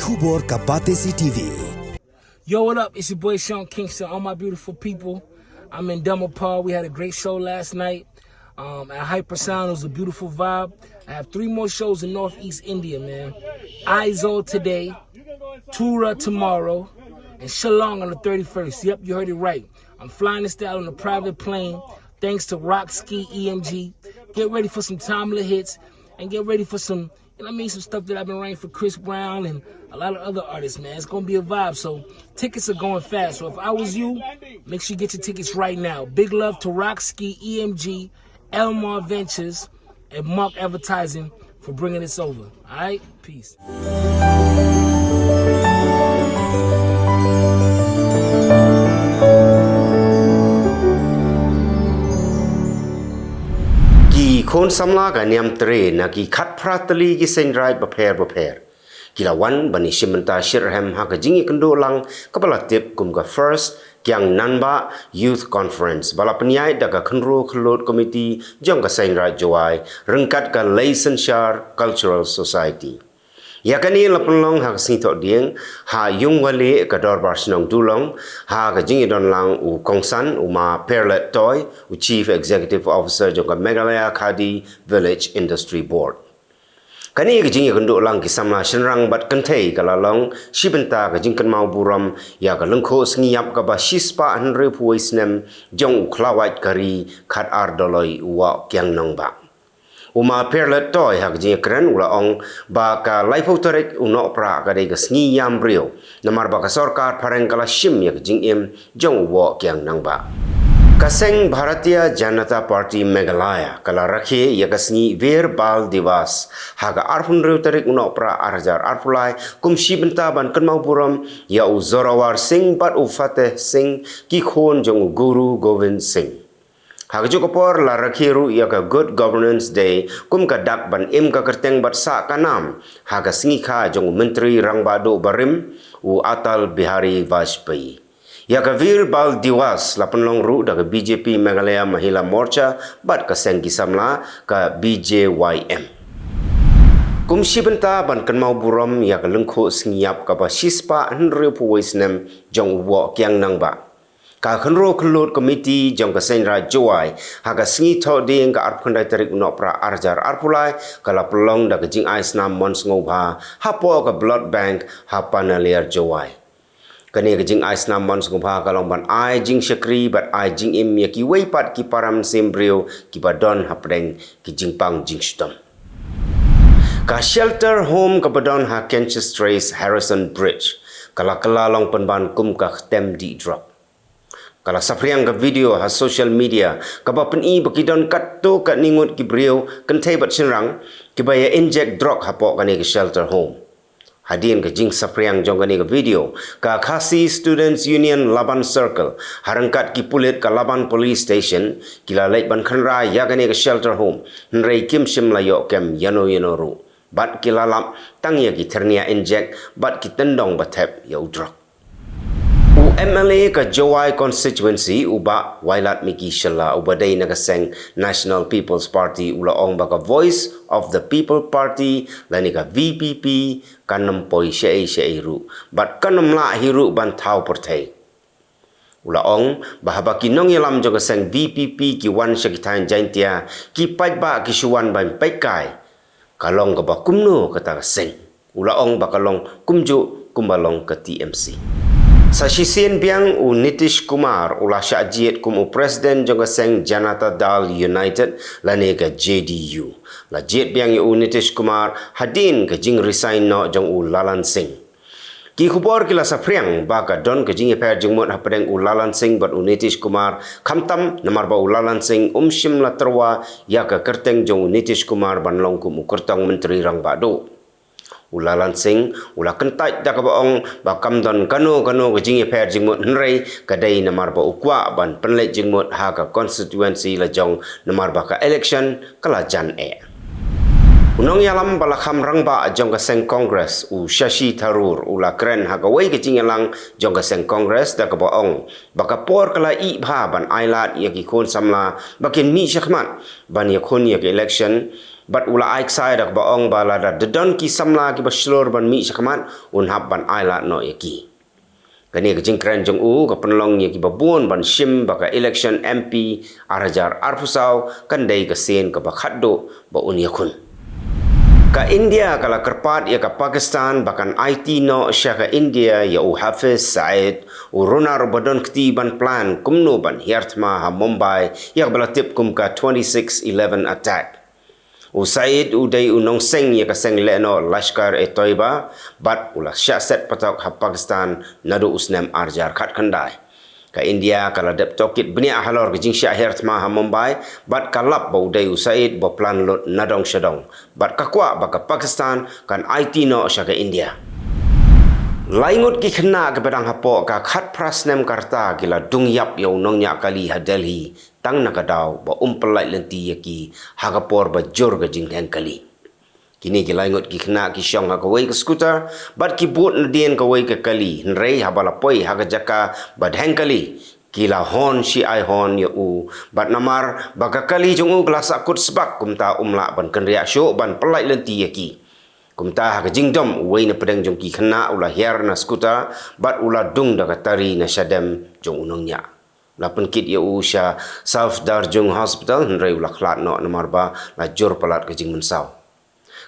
Khubor ka Pyrthei TV. Yo, what up? It's your boy Sean Kingston. All my beautiful people. I'm in Nohprah. We had a great show last night at Hypersound. It was a beautiful vibe. I have 3 more shows in Northeast India, man. Aizawl today, Tura tomorrow, and Shillong on the 31st. Yep, you heard it right. I'm flying this out on a private plane. Thanks to Rock Ski EMG. Get ready for some timely hits and get ready for some, some stuff that I've been writing for Chris Brown and a lot of other artists, man. It's gonna be a vibe. So tickets are going fast. So if I was you, make sure you get your tickets right now. Big love to Rock Ski EMG, Elmar Ventures, and Mark Advertising for bringing this over. All right, peace. Kon samla ga niam tre na ki khat pratali ki sendrai baper kilawan bani shimenta shirham ha ka jingi kendo lang kapala tip kum ka first kyang nanba youth conference balapnyai daga khnro khlot committee jong ka sendrai joai rengkat ka licensure cultural society yakani lapulong ha sinto dieng ha yung wale ka dorbar snong dulong ha ka jingi don lang u kongsan u ma perlet toy u chief executive officer jong ka Meghalaya Khadi Village Industry Board kani ka jingi kendo lang ki samla shenrang bat kanthei kala long shibenta ka jingkan mau buram ya ka lengkho sngiap ka ba shispa hanre puisnem jong klawat kari khat ardoloi wa kyang nong ba Uma perlet toy hak jing keren ula ong ba ka laifotorek Nohprah ka dei ka sngi yam brio namar ba ka sarkar phareng kala shim yak jing im jong wo kyang nang ba kaseng Bharatiya Janata Party Meghalaya kala rakhe yak sngi ver bal divas ha ka arfun reutorek Nohprah arjar arpulai kum shibenta ban kan mau puram ya u Zorawar Singh bat u Fateh Singh ki khon jong Guru Govind Singh Hakjukopor la rakhiru ya ka good governance day kum ka dak ban im ka kerteng bat sa kanam ha ka singi kha jong menteri rangbado barim u Atal Bihari Vajpayee ya ka vir bal diwas la penlong ru da ka BJP Meghalaya Mahila Morcha bat ka sengki samla ka BJYM kum shibenta ban kan mau buram ya ka lengkho singiap ka ba shispa henre puisnem jong wo kyang nang ba ka khnro khlot committee jong ka senra joai ha ka sngi tho ding ka arphandai tarik Nohprah arjar arpulai kala pelong da ka jing ais nam mons ngobha ha po ka blood bank ha panaliar joai kani ka jing ais nam mons ngobha kalong ban ai jing shakri bat ai jing im ya ki wei pat ki param sembrio ki badon hapdeng ki jing pang jing stom ka shelter home ka badon ha Kenches Trace Harrison Bridge kala long penban kum ka tem di drop Kala sapriang ka video ha social media kaba peni bakidon katto ka ningut ki brio kentei bat shenrang ki baya inject drug hapo kani ki shelter home hadin ka jing sapriang jong kani ka video ka Khasi Students Union Laban Circle harangkat ki pulit ka Laban Police Station kila lait ban khanra ya kani ka shelter home nrei kim shim layo kem yano ru bat kila lap tang ya ki ternia inject bat ki tendong batep ya drug MLA ka Jowai constituency uba wailat miki shala ubadai nagaseng National People's Party ula ong baka Voice of the People Party lani ka VPP kanam poi shei ru bat kanam la hiru ban thau Pyrthei ula ong bahaba kinong yalam joga seng VPP ki wan shakitan jaintia ki pajba ki shuwan ban paikai kalong ka ba kumno kata seng ula ong bakalong kumju kumbalong ka TMC Sa sisien biang u Nitish Kumar ula syajiet kum u Presiden jonga seng Janata Dal United lani ka JDU. La jiet biang u Nitish Kumar hadin ka jing resign no jong u Lalan Singh. Ki Khubor kila sapriang baka don ka jing per jing mot hapadeng u Lalan Singh bat u Nitish Kumar khamtam namar ba u Lalan Singh shim la terwa ya ka kerteng jong u Nitish Kumar ban long kum u kertong menteri rang bado. Ulalan Singh ula kentai da ka baong ba kamdon kano ka jing per jingmot hnrei kadai namar ba ukwa ban penlet jingmot ha ka constituency la jong namar ba ka election kala jan Unong yalam bala kham rang ba jong ka seng congress u Shashi Tharoor ula kren ha ka wei ka jing yalang jong ka seng congress da ka baong ba ka por kala i bha ban ailat ya ki khon samla ba ken mi shakhmat ban ya khon ya ka election Bat ula aik sai dak baong bala da dedon ki samla ki baslor ban mi sakamat unhap ban ailat no yaki. Kani ke jingkran jong u ka penlong ye ki babun ban shim baka election MP arajar arpusau kan dei ka sen ka bakhaddo ba un yakun. Ka India kala kerpat ya ka Pakistan bahkan IT no sya ka India ya u Hafiz Said u runar badon kti ban plan kumno ban hiartma ha Mumbai ya belatip kum ka 26/11 attack. U Said u dai u nong seng ya ka seng leno Lashkar e Toiba bat ula sya set patok ha Pakistan nadu usnem arjar khat khandai. Ka India kala dep tokit benia halor ke jingsya hiartma ha Mumbai bat kalap bau dai u Said bo plan lot nadong shadong bat kakwa baka Pakistan kan IT no sya ka India. Laingut ki khna ke pedang hapo ka khat prasnem karta gila dung yap yo nongnya kali ha Delhi tang nakadaw ba umpelai lenti yaki hagapor ba jor ga jingteng kali. Kini ki laingut ki khna ki syong ha kawai ke skuter bat ki bot na dien kawai ke kali nrei ha bala poi ha ga jaka ba dheng kali kila hon si ai hon ya u bat namar baka kali jong u glas akut sebak kumta umla ban kenria syo ban pelai lenti yaki. Kumta ha jingdom wei na pedang jong ki khna ula hiar na skuta bat ula dung da tari na syadem jong unongnya la penkit ya usha South Darjung Hospital nrei ula khlat no namar ba la jor palat ke jing mensau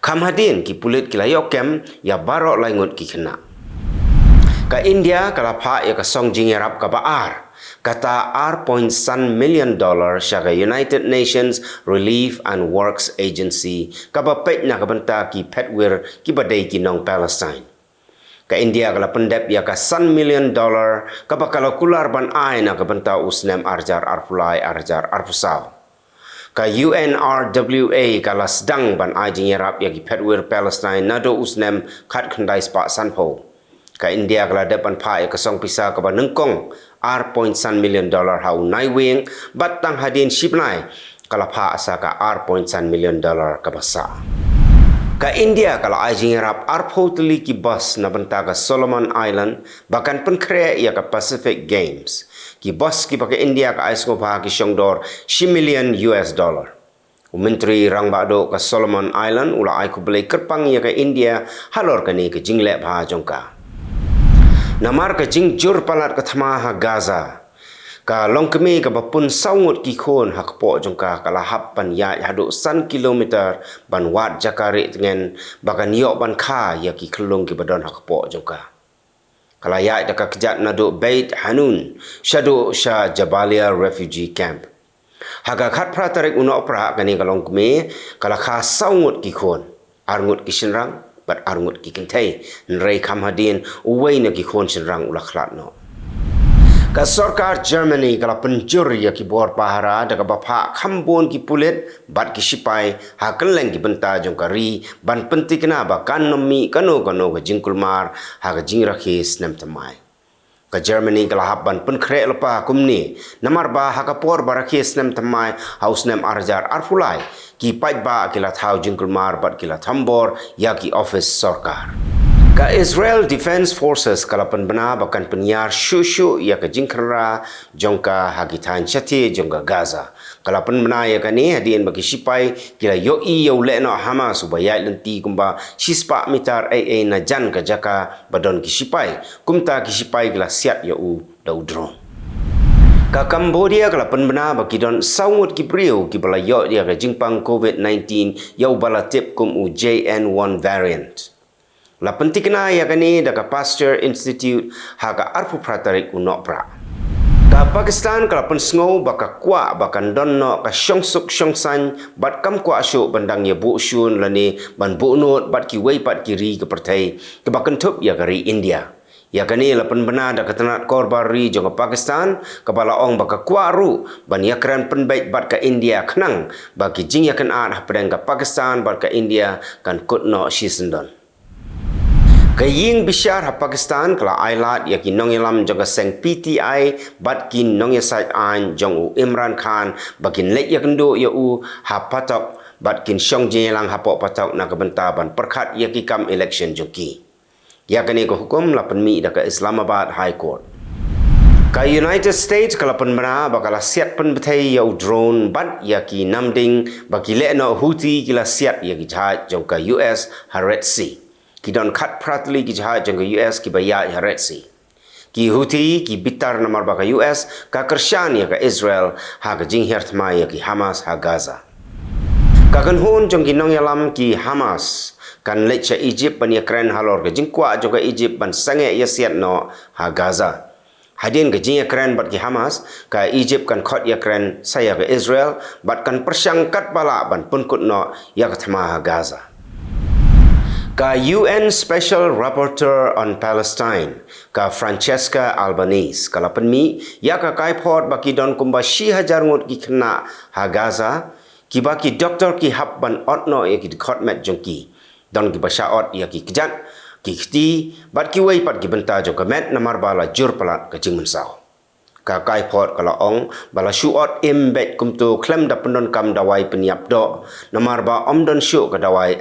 kam hadin ki pulit ki layok kem ya barok laingut ki khna ka India kala pha ya ka song jing yarap ka baar kata $1.1 million sya ka United Nations Relief and Works Agency ka ba pet na ka banta ki petwir ki badai ki nong Palestine. Ka India kala pendep ya ka $1 million ka ba kala kular ban ai na ka banta usnem arjar arpulai arjar arpusau. Ka UNRWA kala sedang ban ai jing yarap ya ki petwir Palestine nado usnem khat khandai spa sanpo. Ka India kala depan pha ya ka song pisa ka ba nengkong $1.1 million hau nai wing bat tang hadin shipnai kala pha asa ka $1.1 million ka basa. Ka India kala ajing rap arpo teli ki bus na banta ka Solomon Island bahkan penkre ya ka Pacific Games ki bus ki pakai India ka ais ngopha ki syongdor $1 million. Menteri rang bado ka Solomon Island ula ai ku belai kerpang ya ka India halor ka ni ke jingle bha jongka. Namar ka jing jur palat ka thama ha Gaza ka longkemi ka bapun saungut ki khon ha kpo jongka kala happan ya hadu 1 kilometer ban wat jakari tengen bakan yok ban kha ya ki khlong ki badon ha kpo jongka kala ya da ka kejat nadu Beit Hanun shadu sha Jabalia refugee camp haga khat pratarik Nohprah kani ka longkemi kala kha saungut ki khon arngut ki shinrang bat arngut ki kentai nrei kam hadin uwei na ki khon shinrang ula khlat no. Ka sarkar Germany kala penjur ya ki bor pahara da ka bapha khambon ki pulit bat ki sipai ha Kylleng ki benta jong kari ban pentikna ba kanomi kano ka jingkulmar ha ka jingrakhis nem tamai. Ka Germany kala habban penkre lepa kumni namar ba ha ka por barakhis nem tamai haus nem arjar arfulai ki pait ba kila thau jingkulmar bat kila thambor ya ki office sarkar. Ka Israel Defense Forces kala penbena bahkan penyar shushu ya ka jingkra jongka hagitan chati jongka Gaza kala penbena ya kani hadien bagi sipai kila yoi yo le no Hamas ubaya lenti kumba sispa mitar AA na jan ka jaka badon ki sipai kumta ki sipai kila siat ya u daudron. Ka Cambodia kala penbena bagi don saungut ki priu ki bala yo ya ka jingpang COVID-19 ya bala tip kum u JN1 variant. La pentikna ya kani da ka Pasteur Institute ha ka arpu pratarik Nohprah. Ka Pakistan kala pensngau baka kwa bakan donno ka syongsuk syongsan bat kam kwa syu bandang ya bu syun lani ban bu not bat ki wei pat kiri ke Pyrthei ke bakan thup ya kari India. Ya kani la penbena da katanat korbar ri jong Pakistan kepala ong baka kwa ru ban yakran penbait bat ka India khnang bagi jing yakan at pedang ka Pakistan bat ka India kan kutno shisendon. Kaying bisyar ha Pakistan kala ailat ya ki nongilam jaga seng PTI bat ki nongya sait an jong u Imran Khan bakin lek ya kendo ya u ha patok bat kin syong jelang ha pok patok na kebentaban perkhat ya ki kam election jongki ya kani ko hukum la penmi da ka Islamabad High Court. Ka United States kala penbena bakala siat Pyrthei ya drone bat ya ki namding baki le no Houthi kila siat ya ki jahaj jong ka US Red Sea. Ki don khat pratli ki jahaj jong ka US ki baya Red Sea. Ki Houthi ki bitar namar baka US ka kershan ya ka Israel ha ka jing hertma ya ki Hamas ha Gaza. Ka kan hun jong ki nong yalam ki Hamas kan lecha Egypt ban ya kren halor ka jing kwa jong ka Egypt ban sange ya siat no ha Gaza. Hadin ke jing keren bat ki Hamas ka Egypt kan khot ya keren saya ke Israel bat kan persangkat bala ban pun kut no ya ka thama Gaza. Ka UN Special Rapporteur on Palestine ka Francesca Albanese kala penmi ya ka kai phot baki don kumba 6000 ngut ki khna ha Gaza ki baki doktor ki hab ban otno ya ki khot met jongki don ki bashaot ya ki kjat kikti bat ki wei pat ki benta jo kamet namar bala jur palat ka jing mensau ka kai pot kala ong bala shuot embet kumtu klem da pendon kam dawai peniap do namar ba omdon shu ka dawai